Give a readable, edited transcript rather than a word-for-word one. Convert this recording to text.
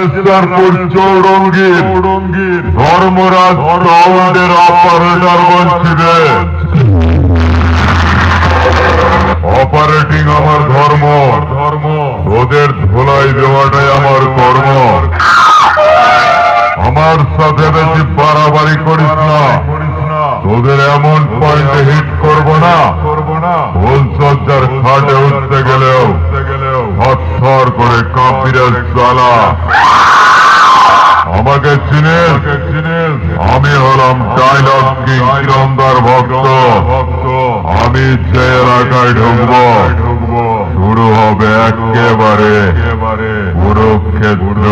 নেস্তারপুর চৌরঙ্গীর ধর্মরাজ রাউন্ডের অপারেটর বলছি রে। অপারেটিং আমার ধর্ম, তোদের ধোলাই দেওয়াটাই আমার কর্ম। আমার সাথে বেশি বাড়াবাড়ি করিস না, তোদের এমন পয়েন্টে হিট করবো না ফুলসজ্জার খাটে উঠতে গেলেও থর করে কাঁপিরে জ্বালা। আমাকে চিনিস? আমি হলাম ডায়লগ কিং কিরণদার ভক্ত। আমি যে এলাকায় ঢুকবো শুরু হবে একেবারে কুরুক্ষেত্র।